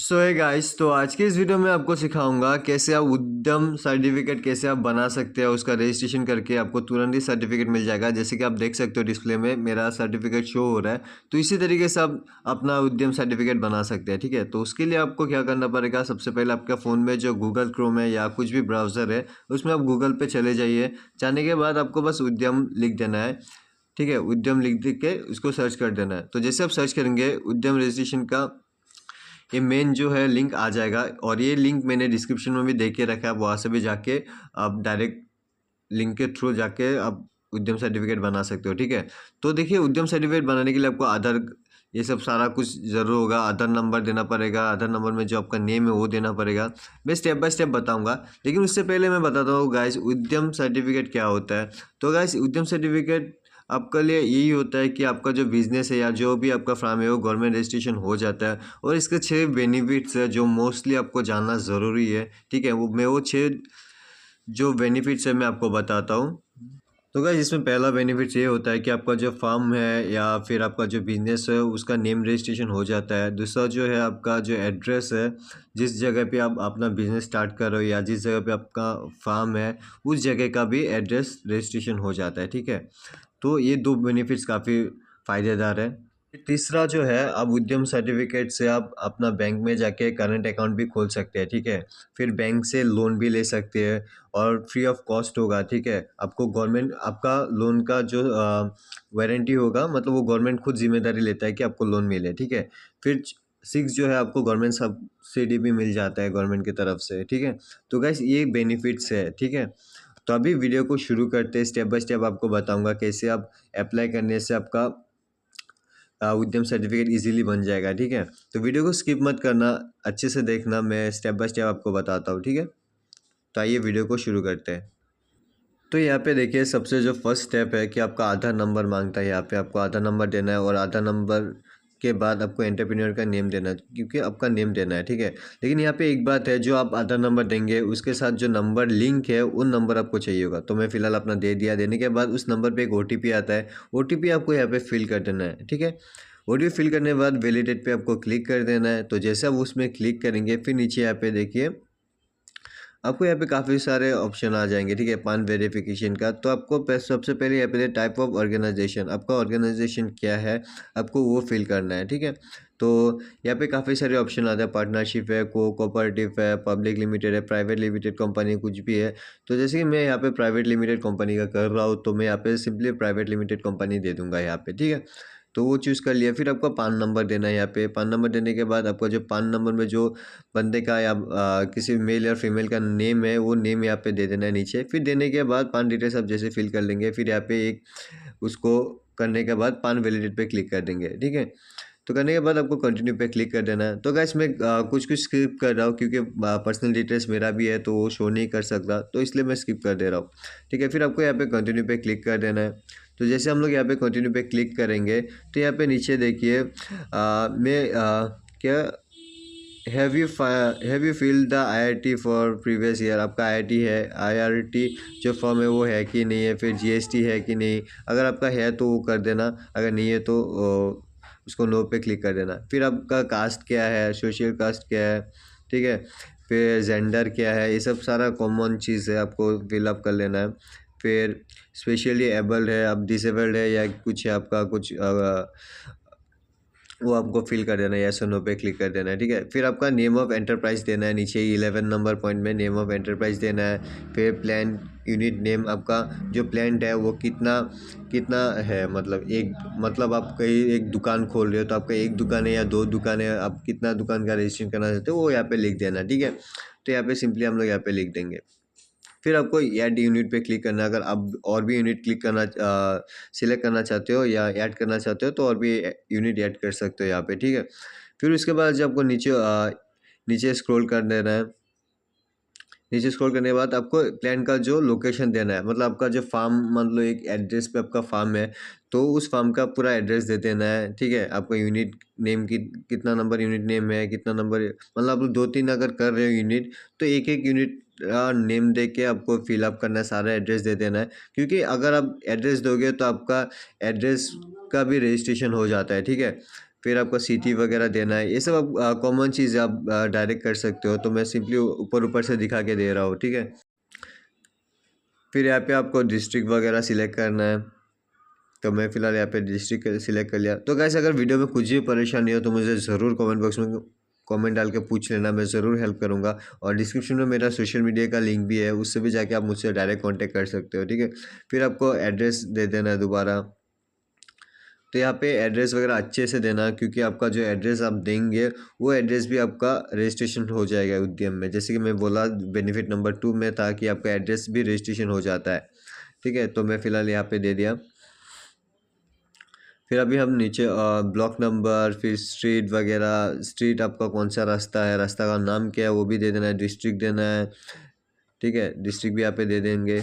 सो है गाइस, तो आज के इस वीडियो में आपको सिखाऊंगा कैसे आप उद्यम सर्टिफिकेट कैसे आप बना सकते हैं। उसका रजिस्ट्रेशन करके आपको तुरंत ही सर्टिफिकेट मिल जाएगा। जैसे कि आप देख सकते हो डिस्प्ले में मेरा सर्टिफिकेट शो हो रहा है। तो इसी तरीके से आप अपना उद्यम सर्टिफिकेट बना सकते हैं। ठीक है, तो उसके लिए आपको क्या करना पड़ेगा, सबसे पहले आपका फ़ोन में जो गूगल क्रोम है या कुछ भी ब्राउज़र है उसमें आप गूगल पे चले जाइए। जाने के बाद आपको बस उद्यम लिख देना है। ठीक है, उद्यम लिख के उसको सर्च कर देना है। तो जैसे आप सर्च करेंगे उद्यम रजिस्ट्रेशन का ये मेन जो है लिंक आ जाएगा, और ये लिंक मैंने डिस्क्रिप्शन में भी दे के रखा है। आप वहाँ से भी जाके आप डायरेक्ट लिंक के थ्रू जाके आप उद्यम सर्टिफिकेट बना सकते हो। ठीक है, तो देखिए उद्यम सर्टिफिकेट बनाने के लिए आपको आधार ये सब सारा कुछ ज़रूर होगा। आधार नंबर देना पड़ेगा, आधार नंबर में जो आपका नेम है वो देना पड़ेगा। मैं स्टेप बाय स्टेप बताऊंगा, लेकिन उससे पहले मैं बताता हूँ गाइस उद्यम सर्टिफिकेट क्या होता है। तो गाइस उद्यम सर्टिफिकेट आपके लिए यही होता है कि आपका जो बिज़नेस है या जो भी आपका फार्म है वो गवर्नमेंट रजिस्ट्रेशन हो जाता है। और इसके 6 बेनिफिट्स है जो मोस्टली आपको जानना ज़रूरी है। ठीक है, वो 6 जो बेनिफिट्स है मैं आपको बताता हूँ। तो गाइस इसमें पहला बेनिफिट ये होता है कि आपका जो फार्म है या फिर आपका जो बिज़नेस है उसका नेम रजिस्ट्रेशन हो जाता है। दूसरा जो है आपका जो एड्रेस है, जिस जगह पे आप अपना बिज़नेस स्टार्ट कर रहे हो या जिस जगह पे आपका फार्म है उस जगह का भी एड्रेस रजिस्ट्रेशन हो जाता है। ठीक है, तो ये 2 बेनिफिट्स काफ़ी फ़ायदेदार है। तीसरा जो है, अब उद्यम सर्टिफिकेट से आप अपना बैंक में जाके करंट अकाउंट भी खोल सकते हैं। ठीक है, फिर बैंक से लोन भी ले सकते हैं और फ्री ऑफ कॉस्ट होगा। ठीक है, आपको गवर्नमेंट आपका लोन का जो वारंटी होगा, मतलब वो गवर्नमेंट खुद जिम्मेदारी लेता है कि आपको लोन मिले। ठीक है, फिर 6 जो है आपको गवर्नमेंट सब्सिडी भी मिल जाता है गवर्नमेंट की तरफ से। ठीक है, तो गाइस ये बेनिफिट्स है। ठीक है, तो अभी वीडियो को शुरू करते हैं। स्टेप बाय स्टेप आपको बताऊंगा कैसे आप अप्लाई करने से आपका उद्यम सर्टिफिकेट इजीली बन जाएगा। ठीक है, तो वीडियो को स्किप मत करना, अच्छे से देखना, मैं स्टेप बाय स्टेप आपको बताता हूँ। ठीक है, तो आइए वीडियो को शुरू करते हैं। तो यहाँ पे देखिए सबसे जो फर्स्ट स्टेप है कि आपका आधार नंबर मांगता है। यहाँ पे आपको आधार नंबर देना है और आधार नंबर के बाद आपको एंटरप्रेन्योर का नेम देना है, क्योंकि आपका नेम देना है। ठीक है, लेकिन यहाँ पे एक बात है, जो आप आधार नंबर देंगे उसके साथ जो नंबर लिंक है उन नंबर आपको चाहिए होगा। तो मैं फ़िलहाल अपना दे दिया। देने के बाद उस नंबर पे एक ओटीपी आता है, ओटीपी आपको यहाँ पे फिल कर देना है। ठीक है, ओटीपी फिल करने के बाद वैलिडेट पे आपको क्लिक कर देना है। तो जैसे आप उसमें क्लिक करेंगे फिर नीचे यहाँ पे देखिए आपको यहाँ पे काफ़ी सारे ऑप्शन आ जाएंगे। ठीक है, पान वेरिफिकेशन का, तो आपको सबसे पहले यहाँ पे टाइप ऑफ ऑर्गेनाइजेशन, आपका ऑर्गेनाइजेशन क्या है आपको वो फिल करना है। ठीक है, तो यहाँ पे काफ़ी सारे ऑप्शन आते हैं, पार्टनरशिप है, कोऑपरेटिव है, पब्लिक लिमिटेड है, प्राइवेट लिमिटेड कंपनी कुछ भी है। तो जैसे कि मैं यहाँ पे प्राइवेट लिमिटेड कंपनी का कर रहा हूँ, तो मैं यहाँ पे सिंपली प्राइवेट लिमिटेड कंपनी दे दूँगा यहाँ पे। ठीक है, तो वो चूज़ कर लिया। फिर आपका पान नंबर देना है। यहाँ पे पान नंबर देने के बाद आपका जो पान नंबर में जो बंदे का या किसी मेल या फीमेल का नेम है वो नेम यहाँ पे दे देना है नीचे। फिर देने के बाद पान डिटेल्स आप जैसे फिल कर लेंगे, फिर यहाँ पे एक उसको करने के बाद पान वैलिडेट पे क्लिक कर देंगे। ठीक है, तो करने के बाद आपको कंटिन्यू पे क्लिक कर देना है। तो गाइस मैं कुछ कुछ स्किप कर रहा हूँ क्योंकि पर्सनल डिटेल्स मेरा भी है तो वो शो नहीं कर सकता, तो इसलिए मैं स्किप कर दे रहा हूँ। ठीक है, फिर आपको यहाँ पे कंटिन्यू पे क्लिक कर देना है। तो जैसे हम लोग यहाँ पे कंटिन्यू पे क्लिक करेंगे तो यहाँ पे नीचे देखिए क्या have you fill the IRT for previous year, आपका IRT है, IRT जो फॉर्म है वो है कि नहीं है, फिर GST है कि नहीं। अगर आपका है तो वो कर देना, अगर नहीं है तो उसको नो पे क्लिक कर देना। फिर आपका कास्ट क्या है, सोशल कास्ट क्या है। ठीक है, फिर जेंडर क्या है, ये सब सारा कॉमन चीज़ है, आपको फिलअप कर लेना है। फिर स्पेशली एबल्ड है, आप डिसेबल्ड है या कुछ है आपका कुछ वो आपको फिल कर देना है, यस और नो पे क्लिक कर देना है। ठीक है, फिर आपका नेम ऑफ़ एंटरप्राइज़ देना है नीचे 11 नंबर पॉइंट में नेम ऑफ़ एंटरप्राइज़ देना है। फिर प्लान यूनिट नेम, आपका जो प्लांट है वो कितना कितना है, मतलब आप कहीं एक दुकान खोल रहे हो तो आपका एक दुकान है या 2 दुकान है, आप कितना दुकान का रजिस्ट्रेशन करना चाहते हो वो यहाँ पे लिख देना। ठीक है, तो यहाँ पे सिंपली हम लोग यहाँ पे लिख देंगे। फिर आपको ऐड यूनिट पे क्लिक करना है। अगर आप और भी यूनिट क्लिक करना सिलेक्ट करना चाहते हो या ऐड करना चाहते हो तो और भी यूनिट ऐड कर सकते हो यहाँ पे। ठीक है, फिर उसके बाद जब आपको नीचे स्क्रॉल कर देना है। नीचे स्क्रॉल करने के बाद आपको प्लान का जो लोकेशन देना है, मतलब आपका जो फार्म, मतलब एक एड्रेस पे आपका फार्म है तो उस फार्म का पूरा एड्रेस दे देना है। ठीक है, आपका यूनिट नेम की कितना नंबर यूनिट नेम है, कितना नंबर, मतलब आप 2-3 अगर कर रहे हो यूनिट तो एक एक यूनिट नेम दे के आपको फिलअप करना है, सारा एड्रेस दे देना है। क्योंकि अगर आप एड्रेस दोगे तो आपका एड्रेस का भी रजिस्ट्रेशन हो जाता है। ठीक है, फिर आपका सिटी वगैरह देना है। ये सब आप कॉमन चीज़ आप डायरेक्ट कर सकते हो, तो मैं सिंपली ऊपर ऊपर से दिखा के दे रहा हूँ, ठीक है। फिर यहाँ पे आपको डिस्ट्रिक्ट वगैरह सिलेक्ट करना है, तो मैं फ़िलहाल यहाँ पे डिस्ट्रिक्ट सिलेक्ट कर लिया। तो गाइस अगर वीडियो में कुछ भी परेशानी हो तो मुझे ज़रूर कमेंट बॉक्स में कमेंट डाल के पूछ लेना, मैं ज़रूर हेल्प करूँगा। और डिस्क्रिप्शन में मेरा सोशल मीडिया का लिंक भी है, उससे भी जाके आप मुझसे डायरेक्ट कांटेक्ट कर सकते हो, ठीक है। फिर आपको एड्रेस दे देना है दोबारा। तो यहाँ पे एड्रेस वगैरह अच्छे से देना, क्योंकि आपका जो एड्रेस आप देंगे वो एड्रेस भी आपका रजिस्ट्रेशन हो जाएगा उद्यम में। जैसे कि मैं बोला बेनिफिट नंबर 2 में था कि आपका एड्रेस भी रजिस्ट्रेशन हो जाता है, ठीक है। तो मैं फ़िलहाल यहाँ पे दे दिया। फिर अभी हम नीचे ब्लॉक नंबर, फिर स्ट्रीट वगैरह, स्ट्रीट आपका कौन सा रास्ता है, रास्ता का नाम क्या है वो भी दे देना है, डिस्ट्रिक्ट देना है, ठीक है। डिस्ट्रिक्ट भी यहाँ पे दे देंगे।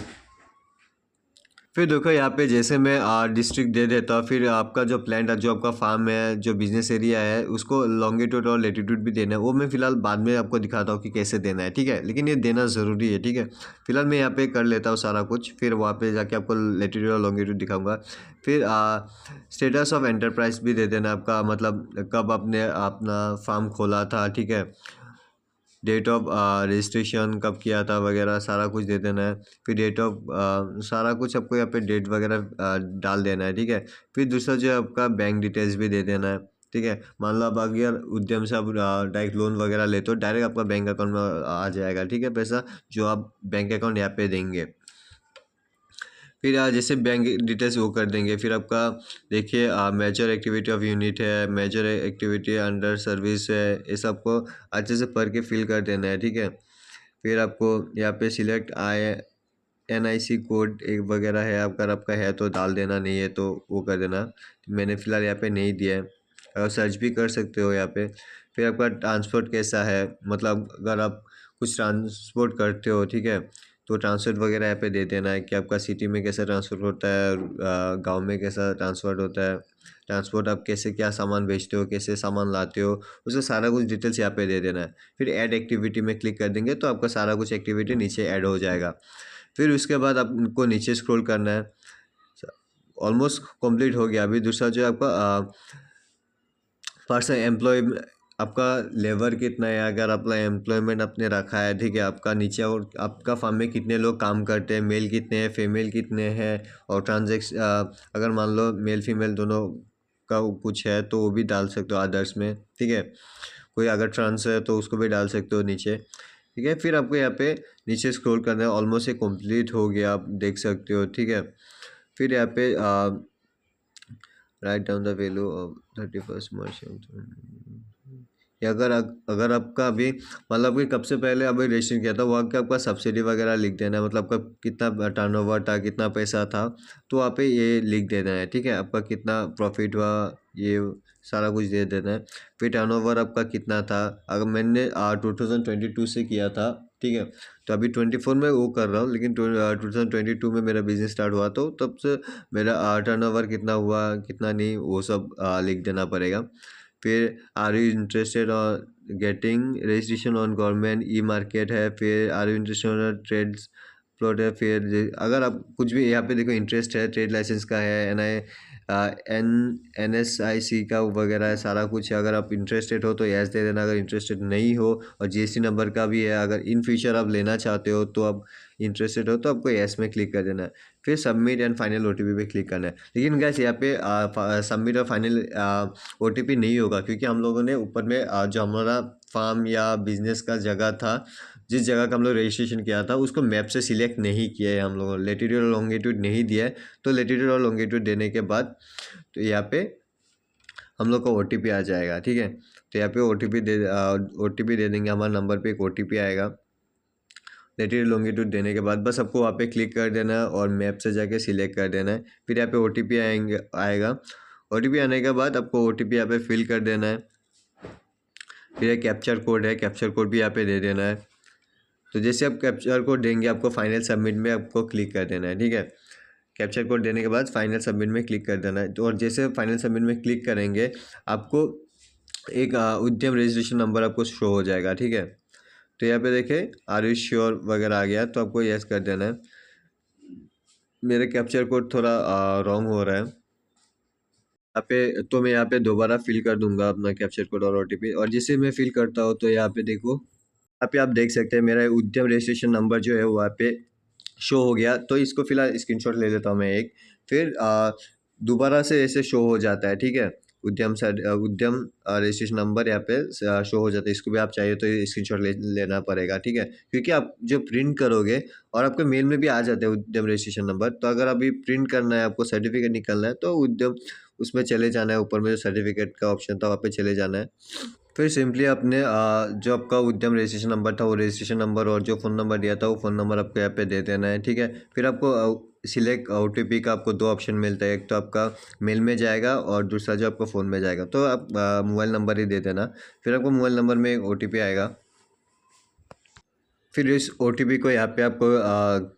फिर देखो यहाँ पे जैसे मैं डिस्ट्रिक्ट दे देता हूँ, फिर आपका जो प्लांट है, जो आपका फार्म है, जो बिजनेस एरिया है, उसको लॉन्गिट्यूड और लेटीट्यूड भी देना है। वो मैं फ़िलहाल बाद में आपको दिखाता हूँ कि कैसे देना है, ठीक है। लेकिन ये देना ज़रूरी है, ठीक है। फिलहाल मैं यहाँ पे कर लेता हूँ सारा कुछ, फिर वहाँ पे जाके आपको लेटीट्यूड और लॉन्गिट्यूड दिखाऊंगा। फिर स्टेटस ऑफ एंटरप्राइज भी दे देना, आपका मतलब कब आपने अपना फार्म खोला था, ठीक है। डेट ऑफ रजिस्ट्रेशन कब किया था वगैरह सारा कुछ दे देना है। फिर डेट ऑफ सारा कुछ आपको यहाँ पे डेट वगैरह डाल देना है, ठीक है। फिर दूसरा जो है आपका बैंक डिटेल्स भी दे देना है, ठीक है। मान लो आप अगर उद्यम से आप डायरेक्ट लोन वगैरह लेते हो, डायरेक्ट आपका बैंक अकाउंट में आ जाएगा, ठीक है, पैसा जो आप बैंक अकाउंट यहाँ पे देंगे। फिर जैसे बैंक डिटेल्स वो कर देंगे। फिर आपका देखिए मेजर एक्टिविटी ऑफ यूनिट है, मेजर एक्टिविटी अंडर सर्विस है, ये सबको अच्छे से पढ़ के फिल कर देना है, ठीक है। फिर आपको यहाँ पे सिलेक्ट NIC कोड एक वगैरह है, अगर आपका है तो डाल देना, नहीं है तो वो कर देना। मैंने फ़िलहाल यहाँ पे नहीं दिया है, और सर्च भी कर सकते हो यहाँ पे। फिर आपका ट्रांसपोर्ट कैसा है, मतलब अगर आप कुछ ट्रांसपोर्ट करते हो, ठीक है, तो ट्रांसपोर्ट वगैरह यहाँ पे दे देना है कि आपका सिटी में कैसा ट्रांसपोर्ट होता है, गांव में कैसा ट्रांसपोर्ट होता है, ट्रांसपोर्ट आप कैसे क्या सामान बेचते हो, कैसे सामान लाते हो, उसका सारा कुछ डिटेल्स यहाँ पे दे देना है। फिर ऐड एक्टिविटी में क्लिक कर देंगे तो आपका सारा कुछ एक्टिविटी नीचे ऐड हो जाएगा। फिर उसके बाद आपको नीचे स्क्रॉल करना है। ऑलमोस्ट कंप्लीट हो गया। अभी दूसरा जो है आपका पर्सन एम्प्लॉय, आपका लेबर कितना है, अगर आपका एम्प्लॉयमेंट आपने रखा है, ठीक है, आपका नीचे और आपका फार्म में कितने लोग काम करते हैं, मेल कितने हैं, फीमेल कितने हैं, और अगर मान लो मेल फीमेल दोनों का कुछ है तो वो भी डाल सकते हो अदर्स में, ठीक है। कोई अगर ट्रांस है तो उसको भी डाल सकते हो नीचे, ठीक है। फिर आपको यहाँ पे नीचे स्क्रॉल करना है। ऑलमोस्ट ये कंप्लीट हो गया, आप देख सकते हो, ठीक है। फिर यहाँ पे write down the value of 31 मार्च। या अगर आपका अभी मतलब कि कब से पहले अभी रजिस्ट्रेशन किया था, वहाँ का आपका सब्सिडी वगैरह लिख देना है, मतलब आपका कितना टर्नओवर था, कितना पैसा था, तो वहाँ पे ये लिख देना है, ठीक है। आपका कितना प्रॉफिट हुआ, ये सारा कुछ दे देना है। फिर टर्नओवर आपका कितना था, अगर मैंने 2022 से किया था, ठीक है, तो अभी 24 में वो कर रहा हूँ, लेकिन 2022 में मेरा बिजनेस स्टार्ट हुआ, तो तब से मेरा टर्नओवर कितना हुआ कितना नहीं वो सब लिख देना पड़ेगा। फिर आर यू इंटरेस्टेड और getting registration on government e market है। फिर are you interested on trades plot है। फिर अगर आप कुछ भी यहाँ पे देखो इंटरेस्ट है, ट्रेड लाइसेंस का है, NSIC का वगैरह है, सारा कुछ है। अगर आप इंटरेस्टेड हो तो यस दे देना, अगर इंटरेस्टेड नहीं हो, और GST नंबर का भी है, अगर इन फ्यूचर आप लेना चाहते हो तो आप इंटरेस्टेड हो तो आपको यस में क्लिक कर देना है। फिर सबमिट एंड फाइनल OTP पे क्लिक करना है। लेकिन गैस यहाँ पे सबमिट और फाइनल OTP नहीं होगा, क्योंकि हम लोगों ने ऊपर में जो हमारा फार्म या बिजनेस का जगह था, जिस जगह का हम लोग रजिस्ट्रेशन किया था, उसको मैप से सिलेक्ट नहीं किया है हम लोगों ने, लेटीट्यूड और लॉन्गिट्यूड नहीं दिया है। तो लेटीट्यूड और लॉन्गिट्यूड देने के बाद तो यहाँ पे हम लोग का OTP आ जाएगा, ठीक है। तो यहाँ पे OTP दे देंगे, हमारे नंबर पे एक OTP आएगा। लेटीट्यूड लॉन्गिट्यूड देने के बाद बस आपको वहाँ पे क्लिक कर देना है और मैप से जाके सिलेक्ट कर देना है। फिर यहाँ पे OTP आएगा। OTP आने के बाद आपको OTP यहाँ पे फिल कर देना है। फिर एक कैप्चर कोड है, कैप्चर कोड भी यहाँ पे दे देना है। तो जैसे आप कैप्चर कोड देंगे, आपको फाइनल सबमिट में आपको क्लिक कर देना है, ठीक है। कैप्चर कोड देने के बाद फाइनल सबमिट में क्लिक कर देना है। तो और जैसे फाइनल सबमिट में क्लिक करेंगे, आपको एक उद्यम रजिस्ट्रेशन नंबर आपको शो हो जाएगा, ठीक है। तो यहाँ पे देखें आर यू श्योर वगैरह आ गया, तो आपको यस कर देना है। मेरा कैप्चर कोड थोड़ा रॉन्ग हो रहा है, यहाँ पे तो मैं यहाँ पे दोबारा फिल कर दूंगा अपना कैप्चर कोड और ओटीपी, और जिसे मैं फिल करता हूँ तो यहाँ पे देखो, यहाँ पे आप देख सकते हैं मेरा उद्यम रजिस्ट्रेशन नंबर जो है वहाँ पे शो हो गया। तो इसको फिलहाल स्क्रीनशॉट ले लेता हूँ मैं एक, फिर दोबारा से ऐसे शो हो जाता है, ठीक है। उद्यम रजिस्ट्रेशन नंबर यहाँ पे शो हो जाता है। इसको भी आप चाहिए तो स्क्रीनशॉट लेना पड़ेगा, ठीक है, क्योंकि आप जो प्रिंट करोगे और आपके मेल में भी आ जाते हैं उद्यम रजिस्ट्रेशन नंबर। तो अगर अभी प्रिंट करना है, आपको सर्टिफिकेट निकालना है, तो उद्यम उसमें चले जाना है, ऊपर में जो सर्टिफिकेट का ऑप्शन था वहाँ पे चले जाना है। फिर सिंपली अपने जो आपका उद्यम रजिस्ट्रेशन नंबर था वो रजिस्ट्रेशन नंबर और जो फ़ोन नंबर दिया था वो फ़ोन नंबर आपको यहाँ पे दे देना है, ठीक है। फिर आपको सिलेक्ट ओटीपी का आपको 2 ऑप्शन मिलता है, एक तो आपका मेल में जाएगा और दूसरा जो आपको फ़ोन में जाएगा। तो आप मोबाइल नंबर ही दे देना। फिर आपको मोबाइल नंबर में एक ओटीपी आएगा। फिर इस ओटीपी को यहाँ पे आपको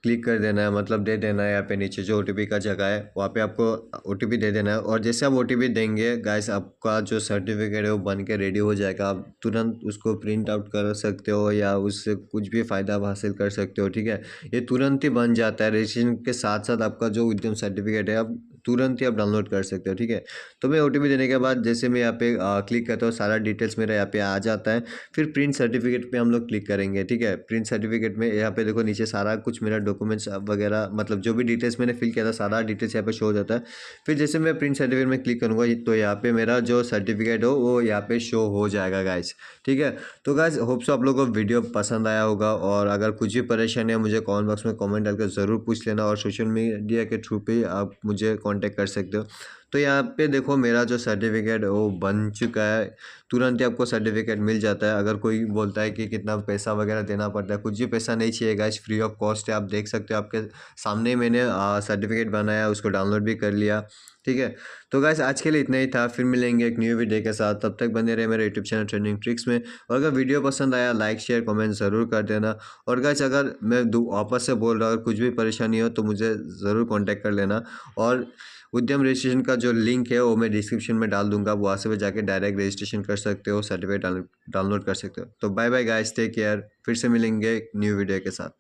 क्लिक कर देना है, मतलब दे देना है। यहाँ पे नीचे जो ओटीपी का जगह है वहाँ पे आपको ओटीपी दे देना है, और जैसे आप ओटीपी देंगे गाइस, आपका जो सर्टिफिकेट है वो बन के रेडी हो जाएगा। आप तुरंत उसको प्रिंट आउट कर सकते हो या उससे कुछ भी फ़ायदा आप हासिल कर सकते हो, ठीक है। ये तुरंत ही बन जाता है। रजिस्ट्रेशन के साथ साथ आपका जो उद्यम सर्टिफिकेट है आप तुरंत ही आप डाउनलोड कर सकते हो, ठीक है। तो मैं ओटीपी देने के बाद जैसे मैं यहाँ पे क्लिक करता हूँ, सारा डिटेल्स मेरा यहाँ पे आ जाता है। फिर प्रिंट सर्टिफिकेट पे हम लोग क्लिक करेंगे, ठीक है। प्रिंट सर्टिफिकेट में यहाँ पे देखो नीचे सारा कुछ मेरा डॉक्यूमेंट्स वगैरह, मतलब जो भी डिटेल्स मैंने फिल किया था सारा डिटेल्स यहाँ पे शो हो जाता है। फिर जैसे मैं प्रिंट सर्टिफिकेट में क्लिक करूँगा तो यहाँ पे मेरा जो सर्टिफिकेट हो वो यहाँ पे शो हो जाएगा गाइस, ठीक है। तो गाइस होप सो आप लोगों को वीडियो पसंद आया होगा, और अगर कुछ भी परेशानी है मुझे कमेंट बॉक्स में कमेंट डालकर ज़रूर पूछ लेना, और सोशल मीडिया के थ्रू पे आप मुझे कॉन्टैक्ट कर सकते हो। तो यहाँ पे देखो मेरा जो सर्टिफिकेट है वो बन चुका है। तुरंत ही आपको सर्टिफिकेट मिल जाता है। अगर कोई बोलता है कि कितना पैसा वगैरह देना पड़ता है, कुछ भी पैसा नहीं चाहिए गाइस, फ्री ऑफ कॉस्ट है। आप देख सकते हो आपके सामने ही मैंने सर्टिफिकेट बनाया, उसको डाउनलोड भी कर लिया, ठीक है। तो गाइस आज के लिए इतना ही था, फिर मिलेंगे एक न्यू वीडियो के साथ। तब तक बने रहे मेरे यूट्यूब चैनल ट्रेंडिंग ट्रिक्स में, और अगर वीडियो पसंद आया लाइक शेयर कमेंट ज़रूर कर देना। और गाइस अगर मैं वापस से बोल रहा हूँ, अगर कुछ भी परेशानी हो तो मुझे ज़रूर कॉन्टैक्ट कर लेना, और उद्यम रजिस्ट्रेशन का जो लिंक है वो मैं डिस्क्रिप्शन में डाल दूंगा, वहाँ से भी जाके डायरेक्ट रजिस्ट्रेशन कर सकते हो, सर्टिफिकेट डाउनलोड कर सकते हो। तो bye bye guys, take care, फिर से मिलेंगे एक न्यू वीडियो के साथ।